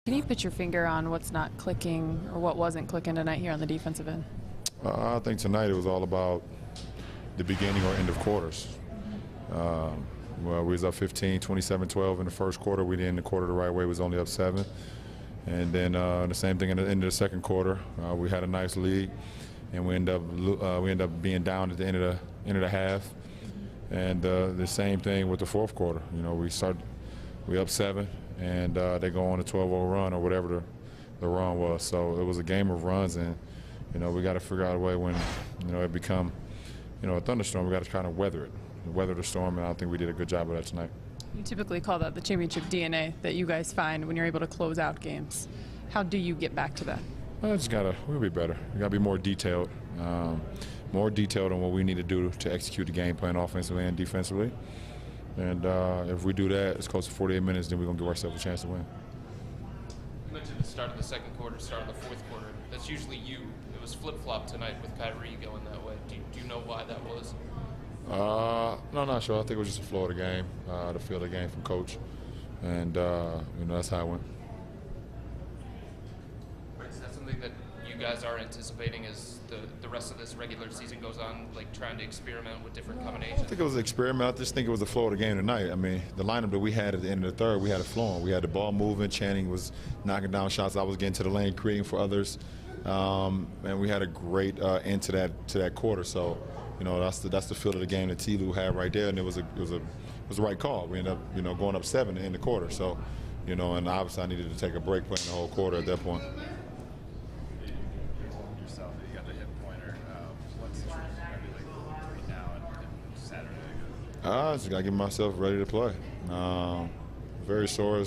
Can you put your finger on what's not clicking or what wasn't clicking tonight here on the defensive end? I think tonight it was all about the beginning or end of quarters. Well, we was up 15, 27-12 in the first quarter. We didn't end the quarter the right way. We was only up 7. And then the same thing in the end of the second quarter. We had a nice lead, and we end up being down at the end of the half. And the same thing with the fourth quarter. You know, we up 7, and they go on a 12-0 run or whatever the run was. So it was a game of runs, and you know, we got to figure out a way when it become a thunderstorm. We got to kind of weather the storm, and I think we did a good job of that tonight. You typically call that the championship DNA that you guys find when you're able to close out games. How do you get back to that? We'll be better. We got to be more detailed on what we need to do to execute the game plan offensively and defensively. And if we do that, it's close to 48 minutes, then we're going to give ourselves a chance to win. You mentioned the start of the second quarter, start of the fourth quarter. That's usually you. It was flip-flop tonight with Kyrie going that way. Do you know why that was? No, I'm not sure. I think it was just the flow of the game, the feel of the game from coach. And, that's how it went. Is that something that you guys are anticipating as the rest of this regular season goes on, like trying to experiment with different combinations? I don't think it was an experiment. I just think it was the flow of the game tonight. I mean, the lineup that we had at the end of the third, we had it flowing. We had the ball moving. Channing was knocking down shots. I was getting to the lane, creating for others. And we had a great end to that quarter. So, that's the feel of the game that T-Lou had right there, and it was the right call. We ended up going up 7 in the quarter. So, and obviously I needed to take a break playing the whole quarter at that point. Yourself, you got the hip pointer. What's the treatment going to be like between now and Saturday? I just got to get myself ready to play. Very sore.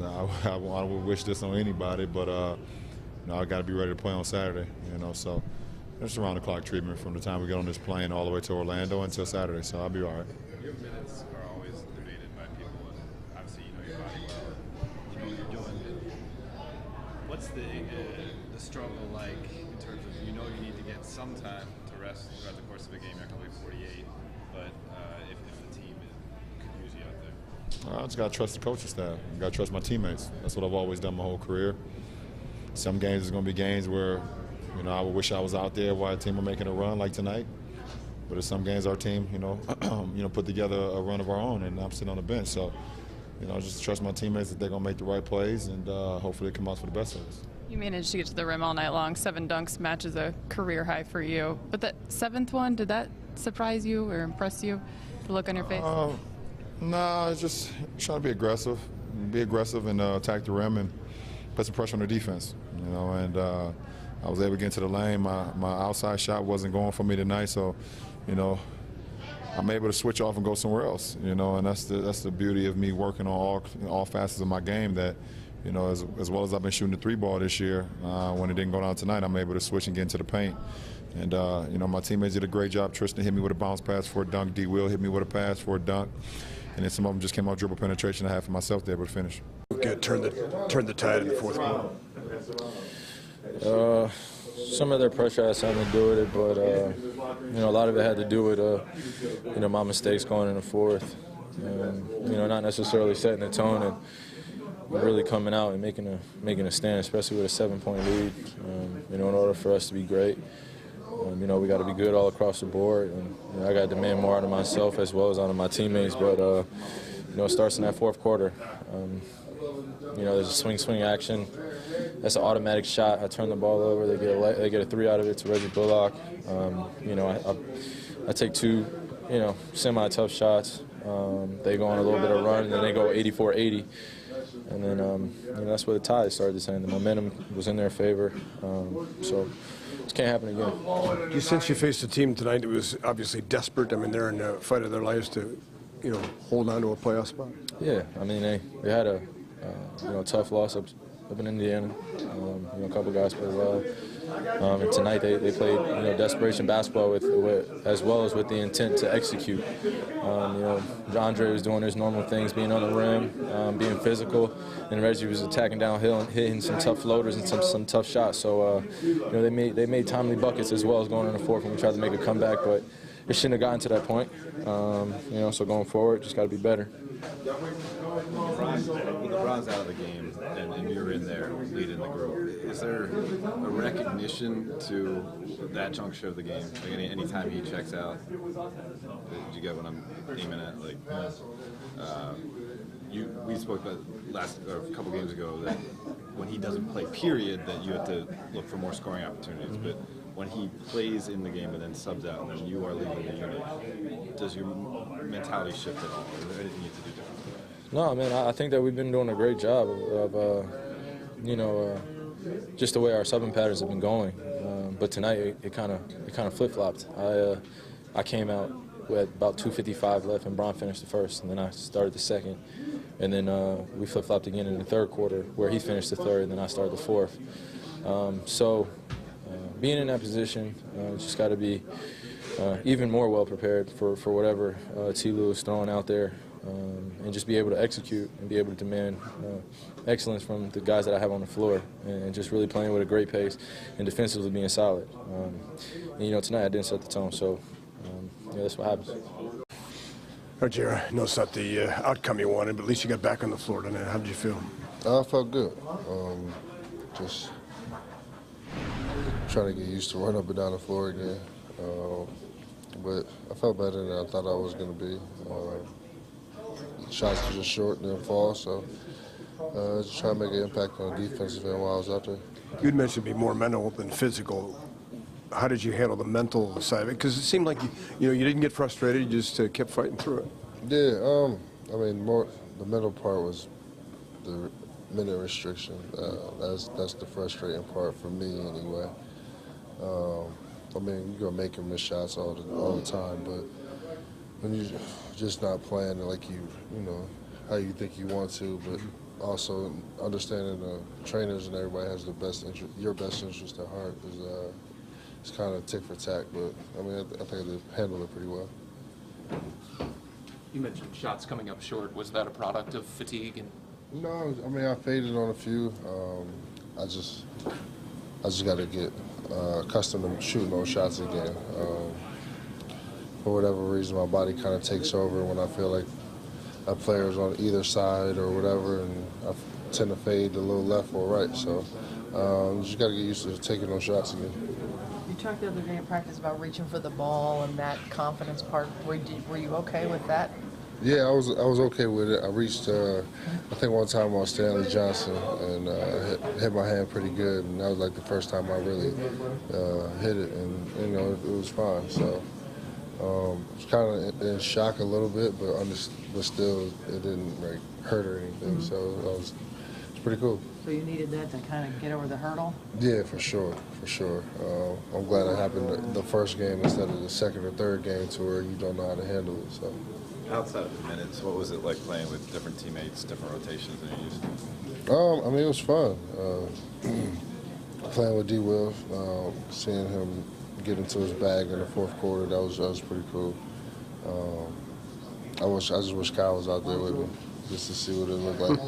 I would wish this on anybody, but I got to be ready to play on Saturday. So it's around the clock treatment from the time we get on this plane all the way to Orlando until Saturday. So I'll be all right. Your minutes are always debated by people, and obviously you know your body well. You know what you're doing. What's the struggle like in terms of you need to get some time to rest throughout the course of a game? You're going to play 48, but if the team could use you out there. I just got to trust the coaching staff. I got to trust my teammates. That's what I've always done my whole career. Some games is going to be games where, I would wish I was out there while the team were making a run like tonight. But in some games, our team, put together a run of our own, and I'm sitting on the bench. So, just trust my teammates that they're going to make the right plays, and hopefully it come out for the best of us. You managed to get to the rim all night long. 7 dunks matches a career high for you. But that 7th one, did that surprise you or impress you? The look on your face? No, it's just trying to be aggressive and attack the rim and put some pressure on the defense. And I was able to get into the lane. My outside shot wasn't going for me tonight, so I'm able to switch off and go somewhere else. And that's the beauty of me working on all facets of my game. That as well as I've been shooting the 3-ball this year, when it didn't go down tonight, I'm able to switch and get into the paint. And my teammates did a great job. Tristan hit me with a bounce pass for a dunk. D. Will hit me with a pass for a dunk. And then some of them just came out dribble penetration. I had for myself to be able to finish. Good. Turn the tide in the fourth quarter. Some of their pressure had something to do with it, but a lot of it had to do with my mistakes going in the fourth, and not necessarily setting the tone and really coming out and making a stand, especially with a 7-point lead. In order for us to be great, we got to be good all across the board, and I got to demand more out of myself as well as out of my teammates. But it starts in that fourth quarter. There's a swing action. That's an automatic shot. I turn the ball over. They get a 3 out of it to Reggie Bullock. I take 2, semi-tough shots. They go on a little bit of run, and then they go 84-80. And then that's where the tide started descending. The momentum was in their favor. So this can't happen again. Do you sense you faced a team tonight that was obviously desperate? I mean, they're in the fight of their lives to, hold on to a playoff spot. Yeah, I mean they had a tough loss up in Indiana. A couple guys played well. And tonight they played desperation basketball with as well as with the intent to execute. Andre was doing his normal things, being on the rim, being physical, and Reggie was attacking downhill and hitting some tough floaters and some tough shots. So they made timely buckets as well as going in the fourth when we tried to make a comeback, but it shouldn't have gotten to that point. So going forward, just got to be better. When LeBron's out of the game and you're in there leading the group, is there a recognition to that juncture of the game? Like any time he checks out, do you get what I'm aiming at? Like, we spoke about a couple games ago that when he doesn't play, period, that you have to look for more scoring opportunities. But when he plays in the game and then subs out and then you are leading the unit, does your mentality shift at all? Is there anything you have to do differently? No, man, I think that we've been doing a great job of just the way our subbing patterns have been going. But tonight it kind of flip-flopped. I came out with about 2:55 left, and Bron finished the first, and then I started the second. And then we flip-flopped again in the third quarter, where he finished the third, and then I started the fourth. Being in that position, just got to be even more well-prepared for whatever T. Lue is throwing out there, and just be able to execute and be able to demand excellence from the guys that I have on the floor, and just really playing with a great pace and defensively being solid. And, tonight I didn't set the tone, so that's what happens. All right, Jerry, I know it's not the outcome you wanted, but at least you got back on the floor tonight. How did you feel? I felt good. Just trying to get used to running up and down the floor again. But I felt better than I thought I was going to be. Shots were just short and didn't fall, so just trying to make an impact on the defensive end while I was out there. You'd mentioned be more mental than physical. How did you handle the mental side of it? Because it seemed like you didn't get frustrated. You just kept fighting through it. Yeah. I mean, more the mental part was the minute restriction. That's the frustrating part for me anyway. I mean, you're gonna make and miss shots all the time, but when you're just not playing like how you think you want to, but also understanding the trainers and everybody has your best interest at heart is it's kind of tick for tack. But I mean, I think they handled it pretty well. You mentioned shots coming up short. Was that a product of fatigue? No, I mean I faded on a few. I just got to get accustomed to shooting those shots again. For whatever reason, my body kind of takes over when I feel like a player's on either side or whatever, and I tend to fade a little left or right. So just got to get used to taking those shots again. You talked the other day in practice about reaching for the ball and that confidence part. Were you okay with that? Yeah, I was okay with it. I reached, I think one time on Stanley Johnson and hit my hand pretty good, and that was like the first time I really hit it, and it was fine. So I was kind of in shock a little bit, but still it didn't like hurt or anything. So it was pretty cool. So you needed that to kind of get over the hurdle? Yeah, for sure. I'm glad it happened the first game instead of the second or third game to where you don't know how to handle it. So. Outside of the minutes, what was it like playing with different teammates, different rotations than you used to? I mean, it was fun. Playing with D. Will, seeing him get into his bag in the fourth quarter, that was pretty cool. I just wish Kyle was out there with me, just to see what it looked like.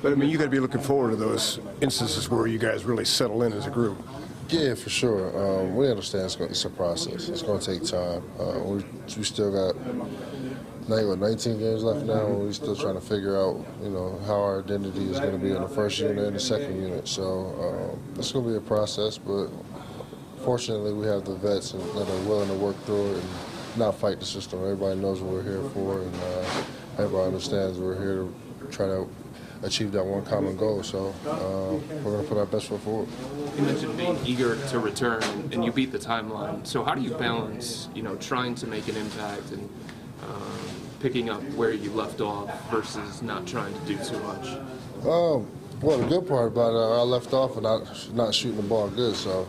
But I mean, you got to be looking forward to those instances where you guys really settle in as a group. Yeah, for sure. We understand it's a process. It's going to take time. We still got 19 games left now, and we're still trying to figure out, how our identity is going to be in the first unit and the second unit. So it's going to be a process, but fortunately we have the vets that are willing to work through it and not fight the system. Everybody knows what we're here for, and everybody understands we're here to try to achieve that one common goal. So we're going to put our best foot forward. You mentioned being eager to return, and you beat the timeline. So how do you balance, trying to make an impact and picking up where you left off versus not trying to do too much? Well, the good part about it, I left off and not shooting the ball good. So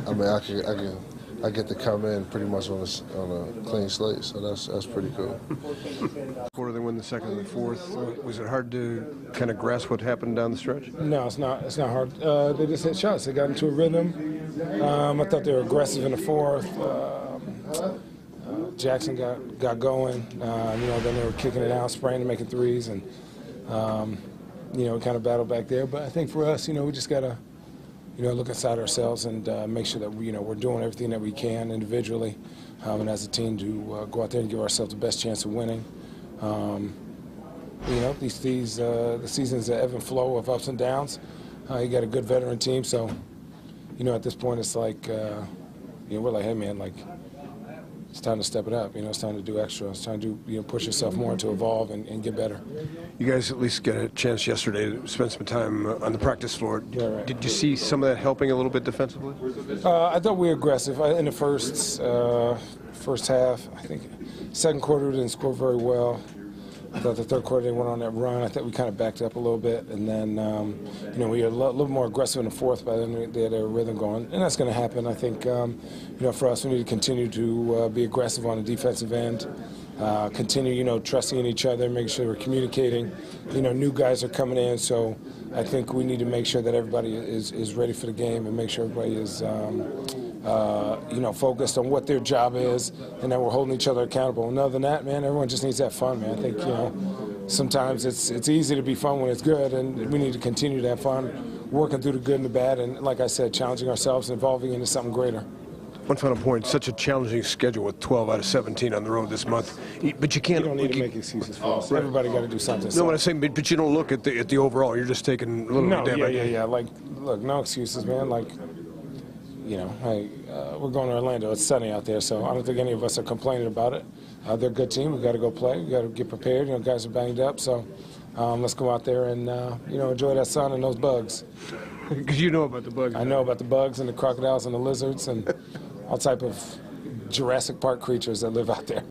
I mean, I get to come in pretty much on a clean slate, so that's pretty cool. Quarter they win the second and the fourth. Was it hard to kind of grasp what happened down the stretch? No, it's not. It's not hard. They just hit shots. They got into a rhythm. I thought they were aggressive in the fourth. Jackson got going. Then they were kicking it out, spraying and making threes, and kind of battled back there. But I think for us, we just gotta look inside ourselves and make sure that we're doing everything that we can individually and as a team to go out there and give ourselves the best chance of winning. The season's an ebb and flow of ups and downs. You got a good veteran team, so at this point it's like we're like, hey man, like it's time to step it up. It's time to do extra. It's time to push yourself more to evolve and get better. You guys at least get a chance yesterday to spend some time on the practice floor. Yeah, right. Did you see some of that helping a little bit defensively? I thought we were aggressive in the first half. I think second quarter we didn't score very well. I thought the third quarter they went on that run. I thought we kind of backed up a little bit, and then we were a little more aggressive in the fourth, but then they had their rhythm going, and that's going to happen. I think for us, we need to continue to be aggressive on the defensive end. Continue, trusting in each other, making sure we're communicating. New guys are coming in, so I think we need to make sure that everybody is ready for the game and make sure everybody is focused on what their job is, and that we're holding each other accountable. And other than that, man, everyone just needs to have fun, man. I think, sometimes it's easy to be fun when it's good, and we need to continue to have fun, working through the good and the bad, and like I said, challenging ourselves and evolving into something greater. One final point, such a challenging schedule with 12 out of 17 on the road this month. But you can't... You don't need to make excuses for us. Everybody got to do something. No, what I'm saying, but you don't look at the overall. You're just taking a little bit by day. Yeah. Like, look, no excuses, man. Like, hey, we're going to Orlando. It's sunny out there, so I don't think any of us are complaining about it. They're a good team. We got to go play. We got to get prepared. Guys are banged up, so let's go out there and enjoy that sun and those bugs. Because you know about the bugs. I know about the bugs and the crocodiles and the lizards and all type of Jurassic Park creatures that live out there.